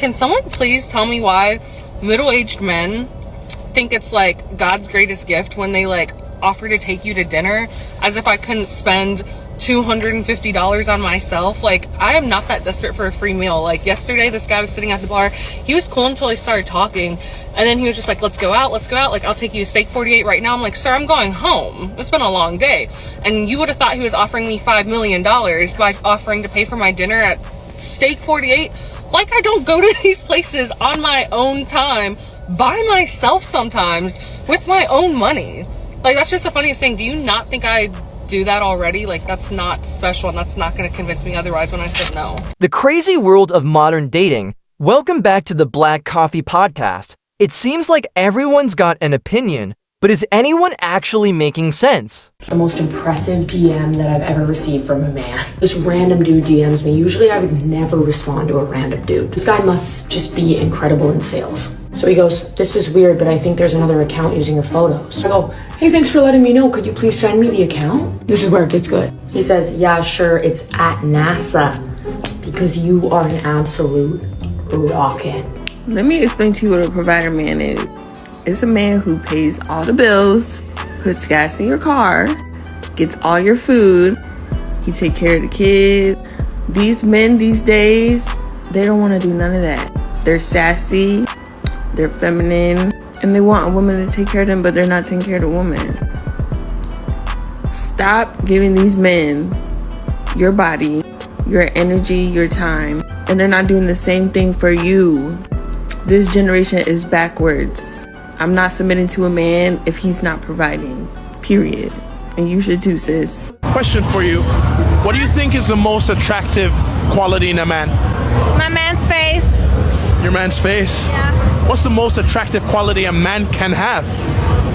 Can someone please tell me why middle-aged men think it's like God's greatest gift when they like offer to take you to dinner, as if I couldn't spend $250 on myself? Like, I am not that desperate for a free meal. Like, yesterday this guy was sitting at the bar. He was cool until he started talking, and then he was just like, let's go out, like, I'll take you to Steak 48 right now. I'm like, sir, I'm going home, it's been a long day. And you would have thought he was offering me $5 million by offering to pay for my dinner at Steak 48. Like, I don't go to these places on my own time, by myself sometimes, with my own money. Like, that's just the funniest thing. Do you not think I do that already? Like, that's not special, and that's not going to convince me otherwise when I said no. The crazy world of modern dating. Welcome back to the Black Coffee Podcast. It seems like everyone's got an opinion, but is anyone actually making sense? The most impressive DM that I've ever received from a man. This random dude DMs me. Usually I would never respond to a random dude. This guy must just be incredible in sales. So he goes, this is weird, but I think there's another account using your photos. I go, hey, thanks for letting me know. Could you please send me the account? This is where it gets good. He says, yeah, sure, it's at NASA, because you are an absolute rocket. Let me explain to you what a provider man is. It's a man who pays all the bills, puts gas in your car, gets all your food, he take care of the kids. These men these days, they don't want to do none of that. They're sassy, they're feminine, and they want a woman to take care of them, but they're not taking care of the woman. Stop giving these men your body, your energy, your time, and they're not doing the same thing for you. This generation is backwards. I'm not submitting to a man if he's not providing, period. And you should too, sis. Question for you. What do you think is the most attractive quality in a man? My man's face. Your man's face? Yeah. What's the most attractive quality a man can have?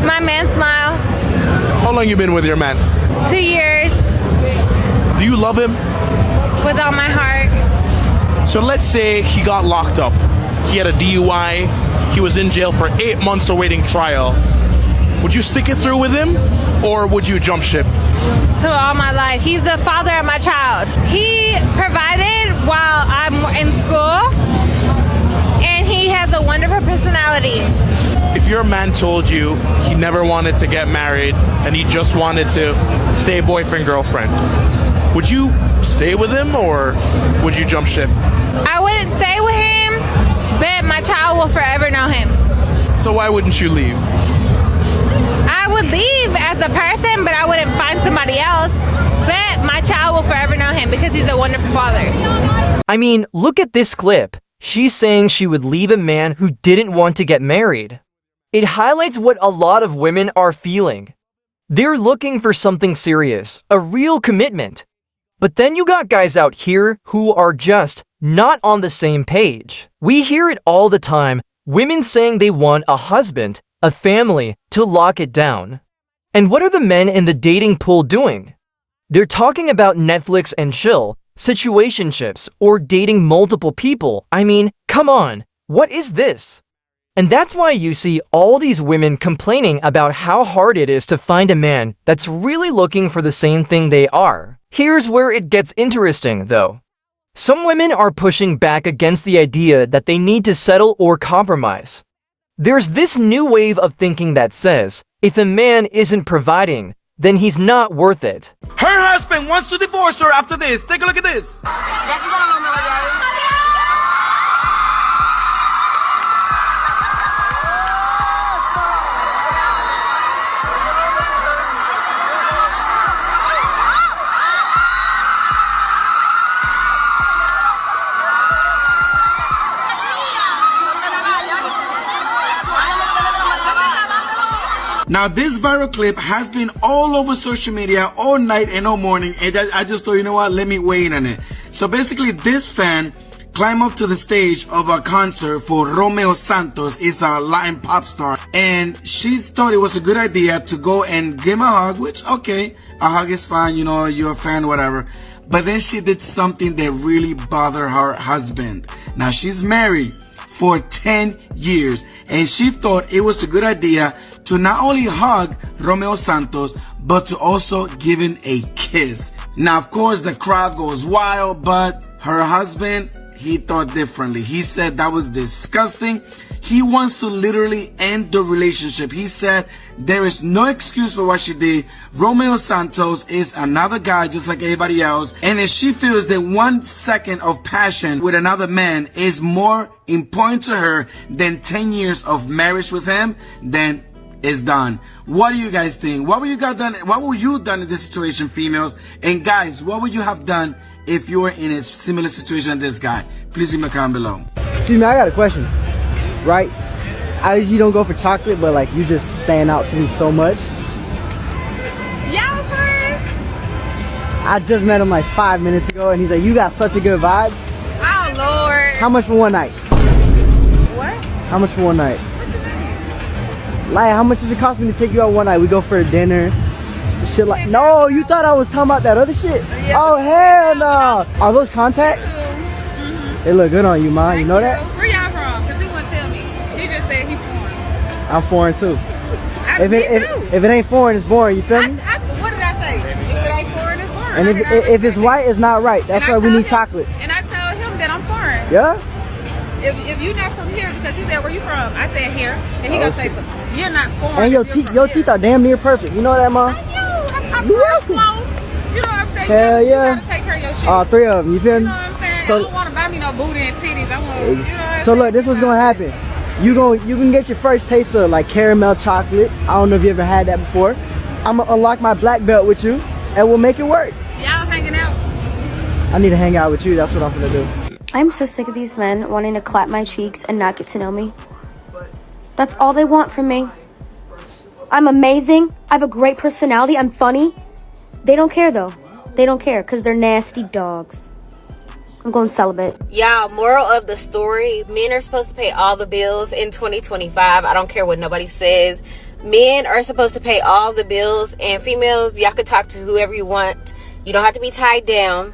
My man's smile. How long you been with your man? 2 years. Do you love him? With all my heart. So let's say he got locked up. He had a DUI. He was in jail for 8 months awaiting trial. Would you stick it through with him, or would you jump ship? To all my life. He's the father of my child. He provided while I'm in school, and he has a wonderful personality. If your man told you he never wanted to get married and he just wanted to stay boyfriend, girlfriend, would you stay with him, or would you jump ship? I wouldn't stay with him, but my child will forever know him. So why wouldn't you leave? I would leave as a person, but I wouldn't find somebody else. But my child will forever know him because he's a wonderful father. I mean, look at this clip. She's saying she would leave a man who didn't want to get married. It highlights what a lot of women are feeling. They're looking for something serious, a real commitment. But then you got guys out here who are just not on the same page. We hear it all the time, women saying they want a husband, a family, to lock it down. And what are the men in the dating pool doing? They're talking about Netflix and chill, situationships, or dating multiple people. I mean, come on, what is this? And that's why you see all these women complaining about how hard it is to find a man that's really looking for the same thing they are. Here's where it gets interesting, though. Some women are pushing back against the idea that they need to settle or compromise. There's this new wave of thinking that says, if a man isn't providing, then he's not worth it. Her husband wants to divorce her after this. Take a look at this. Now, this viral clip has been all over social media all night and all morning, and I just thought, you know what, let me weigh in on it. So basically, this fan climbed up to the stage of a concert for Romeo Santos. Is a Latin pop star, and she thought it was a good idea to go and give him a hug, which, okay, a hug is fine, you know, you're a fan, whatever. But then she did something that really bothered her husband. Now, she's married for 10 years, and she thought it was a good idea to not only hug Romeo Santos, but to also give him a kiss. Now, of course, the crowd goes wild, but her husband he thought differently. He said that was disgusting. He wants to literally end the relationship. He said there is no excuse for what she did. Romeo Santos is another guy just like everybody else. And if she feels that 1 second of passion with another man is more important to her than 10 years of marriage with him, then it's done. What do you guys think? What would you guys done? What would you done in this situation, females? And guys, what would you have done if you were in a similar situation as this guy? Please leave a comment below. Excuse me, I got a question. Right? I usually don't go for chocolate, but like you just stand out to me so much. Y'all friends? I just met him like 5 minutes ago, and he's like, "You got such a good vibe." Oh Lord. How much for one night? What? How much for one night? Like, how much does it cost me to take you out one night? We go for a dinner, shit like. No, you thought I was talking about that other shit? Yeah. Oh hell no! Are those contacts? They look good on you, ma. You know that? Where y'all from? Because he wouldn't tell me. He just said he's foreign. I'm foreign too. Me too. If it ain't foreign, it's boring. You feel me? What did I say? If it ain't foreign, it's foreign. And if it's white, it's not right. That's why we need chocolate. And I told him that I'm foreign. Yeah. If you're not from here, because he said, "Where you from?" I said, "Here," and he gonna say, "You're not foreign." And your teeth are damn near perfect. You know that, ma? I'm real close. You know what I'm saying? Hell you yeah. gotta take care of your shit. All three of them. You feel me? You know what I'm saying? So- I don't want to buy me no booty and titties. I want. You know what I'm So look, saying? this what's gonna happen. You can get your first taste of like caramel chocolate. I don't know if you ever had that before. I'm gonna unlock my black belt with you, and we'll make it work. Y'all hanging out. I need to hang out with you. That's what I'm gonna do. I'm so sick of these men wanting to clap my cheeks and not get to know me. That's all they want from me. I'm amazing. I have a great personality. I'm funny. They don't care though. They don't care because they're nasty dogs. I'm going celibate. Y'all, moral of the story, men are supposed to pay all the bills in 2025. I don't care what nobody says. Men are supposed to pay all the bills, and females, y'all could talk to whoever you want. You don't have to be tied down.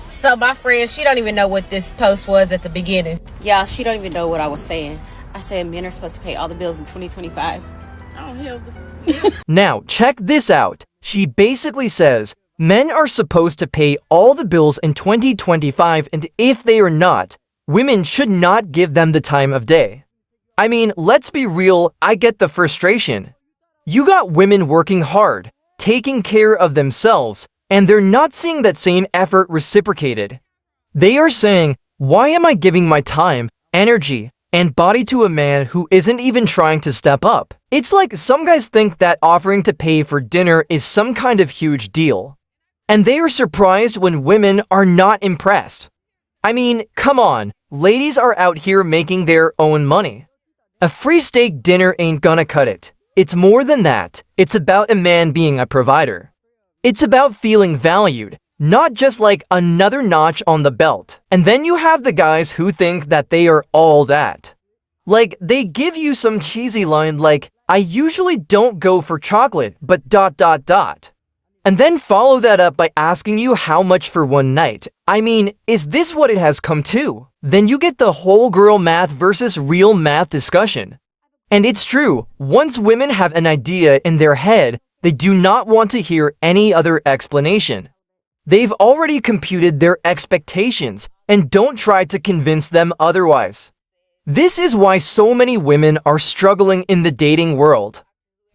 So my friend, she don't even know what this post was at the beginning. Y'all, she don't even know what I was saying. I said men are supposed to pay all the bills in 2025. Oh, hell. Now, check this out. She basically says, men are supposed to pay all the bills in 2025, and if they are not, women should not give them the time of day. I mean, let's be real, I get the frustration. You got women working hard, taking care of themselves, and they're not seeing that same effort reciprocated. They are saying, why am I giving my time, energy, and body to a man who isn't even trying to step up? It's like some guys think that offering to pay for dinner is some kind of huge deal. And they are surprised when women are not impressed. I mean, come on, ladies are out here making their own money. A free steak dinner ain't gonna cut it. It's more than that. It's about a man being a provider. It's about feeling valued, not just like another notch on the belt. And then you have the guys who think that they are all that. Like, they give you some cheesy line like, I usually don't go for chocolate, but ... And then follow that up by asking you how much for one night. I mean, is this what it has come to? Then you get the whole girl math versus real math discussion. And it's true, once women have an idea in their head, they do not want to hear any other explanation. They've already computed their expectations and don't try to convince them otherwise. This is why so many women are struggling in the dating world.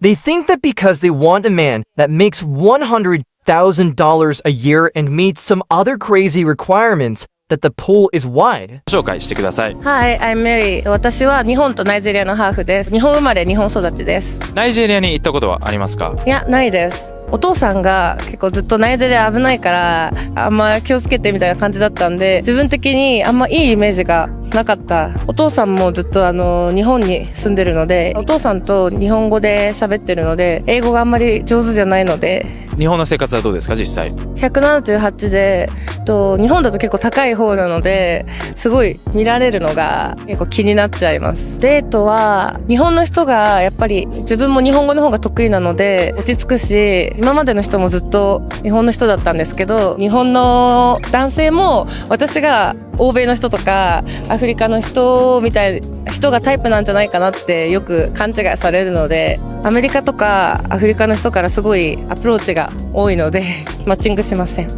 They think that because they want a man that makes $100,000 a year and meets some other crazy requirements, that the pool is wide. 紹介してください。 Hi, I'm Mary. 私は日本とナイジェリアのハーフです。日本生まれ、日本育ちです。ナイジェリアに行ったことはありますか？いや、ないです。お父さんが結構ずっとナイジェリア危ないからあんま気をつけてみたいな感じだったんで、自分的にあんまいいイメージがなかった。お父さんもずっと日本に住んでるので、お父さんと日本語で喋ってるので、英語があんまり上手じゃないので。日本の生活はどうですか実際？178で日本だと結構高い方なのですごい見られるのが結構気になっちゃいます。デートは日本の人がやっぱり自分も日本語の方が得意なので落ち着くし、今までの人もずっと日本の人だったんですけど、日本の男性も私が欧米の人とかアフリカの人みたいな人がタイプなんじゃないかなってよく勘違いされるので、アメリカとかアフリカの人からすごいアプローチが多いのでマッチングしません。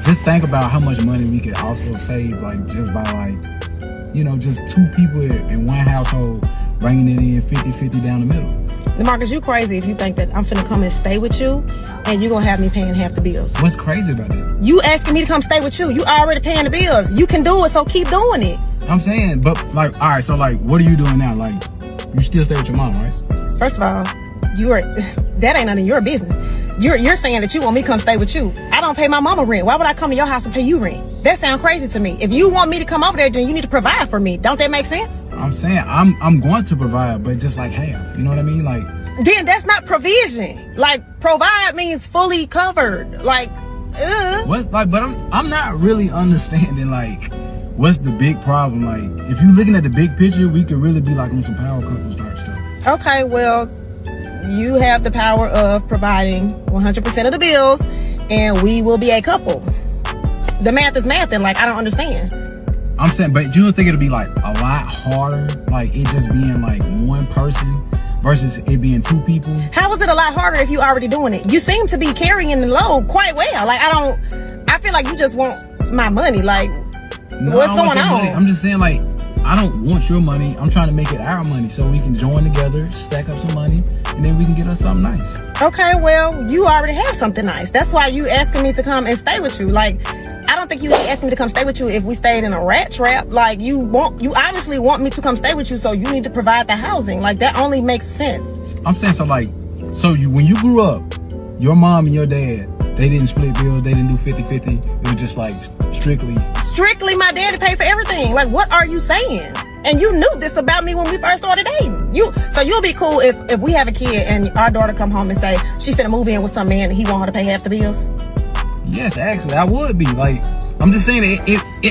Just think about how much money we could also save, like just by like, you know, just two people in one household bringing it in 50-50 down the middle. DeMarcus, you crazy if you think that I'm finna come and stay with you and you gonna have me paying half the bills. What's crazy about that? You asking me to come stay with you. You already paying the bills. You can do it, so keep doing it. I'm saying, but like, all right, so like, what are you doing now? Like, you still stay with your mom, right? First of all, that ain't none of your business. You're saying that you want me to come stay with you. I don't pay my mama rent. Why would I come to your house and pay you rent? That sounds crazy to me. If you want me to come over there, then you need to provide for me. Don't that make sense? I'm saying I'm going to provide, but just like half. You know what I mean? Like, then that's not provision. Like, provide means fully covered. Like, what? Like, but I'm not really understanding like what's the big problem. Like, if you're looking at the big picture, we could really be like on some power couples type stuff. Okay, well, you have the power of providing 100% of the bills, and we will be a couple. The math is math, and like, I don't understand. I'm saying, but you don't think it'll be like a lot harder, like it just being like one person versus it being two people? How is it a lot harder if you already doing it? You seem to be carrying the load quite well. Like, I feel like you just want my money. Like, no, what's going on? Money. I'm just saying, like, I don't want your money. I'm trying to make it our money so we can join together, stack up some money, and then we can get us something nice. Okay, well, you already have something nice. That's why you asking me to come and stay with you. Like, I don't think you asking me to come stay with you if we stayed in a rat trap. Like, you obviously want me to come stay with you, so you need to provide the housing. Like, that only makes sense. I'm saying, so like, when you grew up, your mom and your dad, they didn't split bills, they didn't do 50-50. It was just like strictly my daddy paid for everything. Like, what are you saying? And you knew this about me when we first started dating. So you'll be cool if we have a kid and our daughter come home and say she's finna move in with some man and he want her to pay half the bills? Yes, actually, I would be. Like, I'm just saying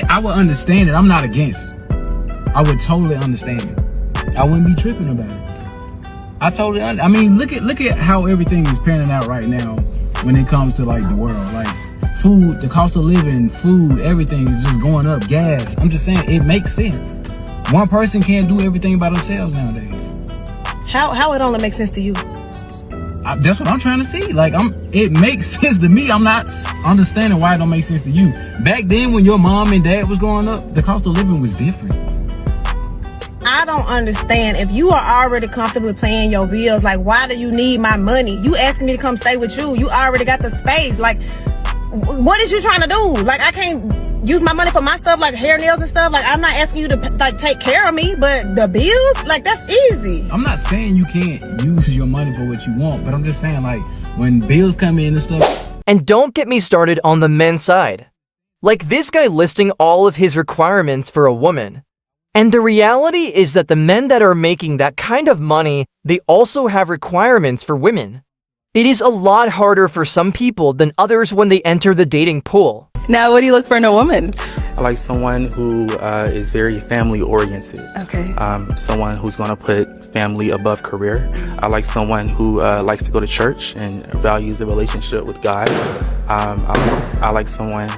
I would understand it. I'm not against it. I would totally understand it. I wouldn't be tripping about it. I totally I mean, look at how everything is panning out right now when it comes to like the world. Like, food, the cost of living, food, everything is just going up. Gas. I'm just saying it makes sense. One person can't do everything by themselves nowadays. How it only makes sense to you? That's what I'm trying to see. Like, it makes sense to me. I'm not understanding why it don't make sense to you. Back then when your mom and dad was growing up, the cost of living was different. I don't understand. If you are already comfortably paying your bills, like, why do you need my money? You asking me to come stay with you. You already got the space. Like, what is you trying to do? Like, I can't use my money for my stuff, like hair, nails and stuff. Like, I'm not asking you to like take care of me, but the bills, like, that's easy. I'm not saying you can't use your money for what you want, but I'm just saying, like, when bills come in and stuff. And don't get me started on the men's side. Like this guy listing all of his requirements for a woman. And the reality is that the men that are making that kind of money, they also have requirements for women. It is a lot harder for some people than others when they enter the dating pool. Now, what do you look for in a woman? I like someone who is very family oriented. Okay. Someone who's going to put family above career. I like someone who likes to go to church and values the relationship with God. I like someone.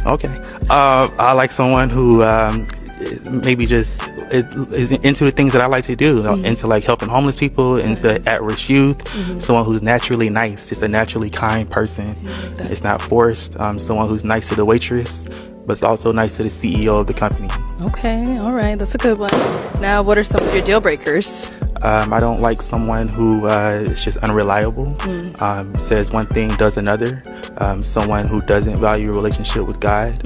Okay. I like someone who maybe just is into the things that I like to do, into like helping homeless people, into at-risk youth, someone who's naturally nice, just a naturally kind person. It's not forced. Someone who's nice to the waitress, but it's also nice to the CEO of the company. Okay, all right, that's a good one. Now, what are some of your deal breakers? I don't like someone who is just unreliable, says one thing, does another, someone who doesn't value a relationship with God,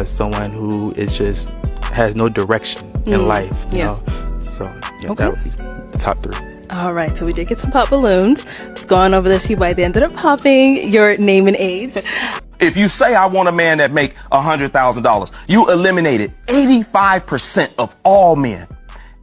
someone who is just has no direction in life, you know. So that would be the top 3. All right, so we did get some pop balloons. Let's go on over there, see why they ended up popping. Your name and age. If you say I want a man that make $100,000, you eliminated 85% of all men.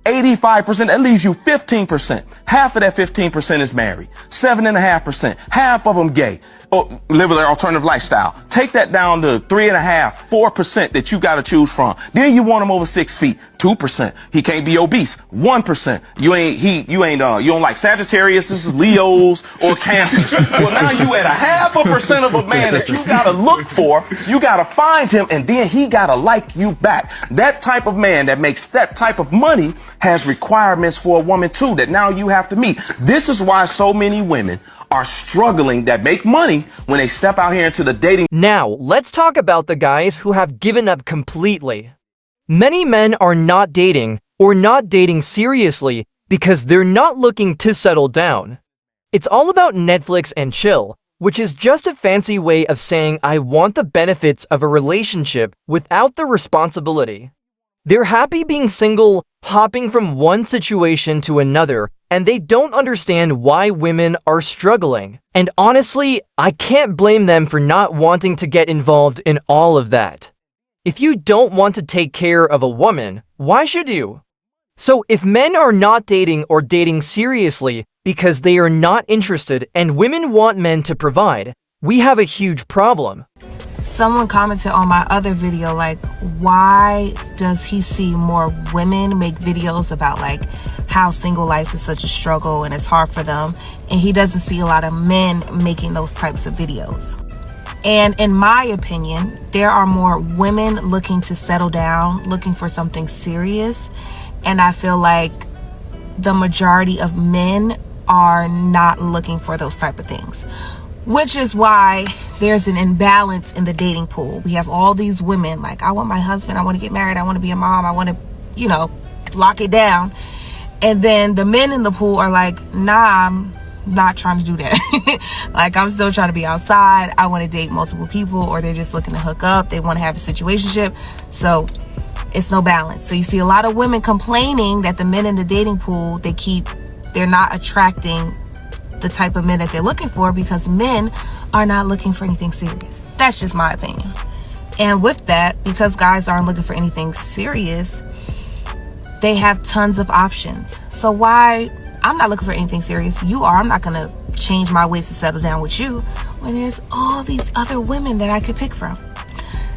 85%, that leaves you 15%. Half of that 15% is married. 7.5%, half of them gay. live an alternative lifestyle. Take that down to 3.5%, 4% that you got to choose from. Then you want him over 6 feet, 2%. He can't be obese, 1%. You don't like Sagittarius, Leos, or Cancers. Well, now you at 0.5% of a man that you got to look for. You got to find him, and then he got to like you back. That type of man that makes that type of money has requirements for a woman too that now you have to meet. This is why so many women are struggling that make money when they step out here into the dating. Now, let's talk about the guys who have given up completely. Many men are not dating or not dating seriously because they're not looking to settle down. It's all about Netflix and chill, which is just a fancy way of saying I want the benefits of a relationship without the responsibility. They're happy being single, hopping from one situation to another, and they don't understand why women are struggling. And honestly, I can't blame them for not wanting to get involved in all of that. If you don't want to take care of a woman, why should you? So if men are not dating or dating seriously because they are not interested and women want men to provide, we have a huge problem. Someone commented on my other video, like, why does he see more women make videos about like how single life is such a struggle and it's hard for them, and he doesn't see a lot of men making those types of videos? And in my opinion, there are more women looking to settle down, looking for something serious, and I feel like the majority of men are not looking for those type of things. Which is why there's an imbalance in the dating pool. We have all these women like, I want my husband, I want to get married, I want to be a mom, I want to, lock it down. And then the men in the pool are like, nah, I'm not trying to do that. Like, I'm still trying to be outside. I want to date multiple people, or they're just looking to hook up. They want to have a situationship. So it's no balance. So you see a lot of women complaining that the men in the dating pool, they're not attracting the type of men that they're looking for because men are not looking for anything serious. That's just my opinion. And with that, because guys aren't looking for anything serious, they have tons of options. So why I'm not looking for anything serious, you are. I'm not gonna change my ways to settle down with you when there's all these other women that I could pick from.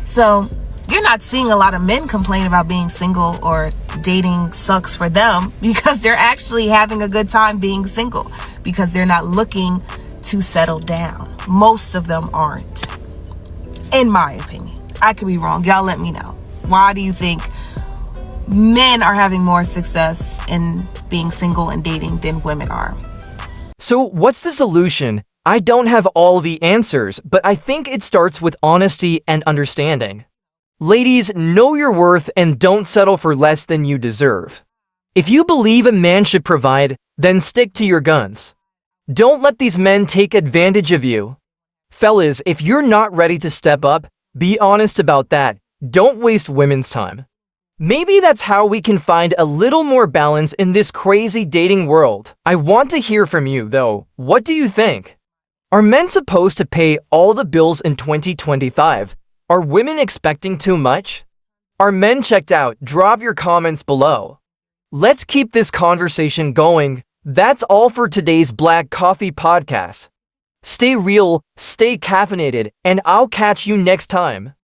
So you're not seeing a lot of men complain about being single or dating sucks for them because they're actually having a good time being single because they're not looking to settle down. Most of them aren't, in my opinion. I could be wrong. Y'all let me know. Why do you think men are having more success in being single and dating than women are? So what's the solution? I don't have all the answers, but I think it starts with honesty and understanding. Ladies, know your worth and don't settle for less than you deserve. If you believe a man should provide, then stick to your guns. Don't let these men take advantage of you. Fellas, if you're not ready to step up, be honest about that. Don't waste women's time. Maybe that's how we can find a little more balance in this crazy dating world. I want to hear from you, though. What do you think? Are men supposed to pay all the bills in 2025? Are women expecting too much? Are men checked out? Drop your comments below. Let's keep this conversation going. That's all for today's Black Coffee Podcast. Stay real, stay caffeinated, and I'll catch you next time.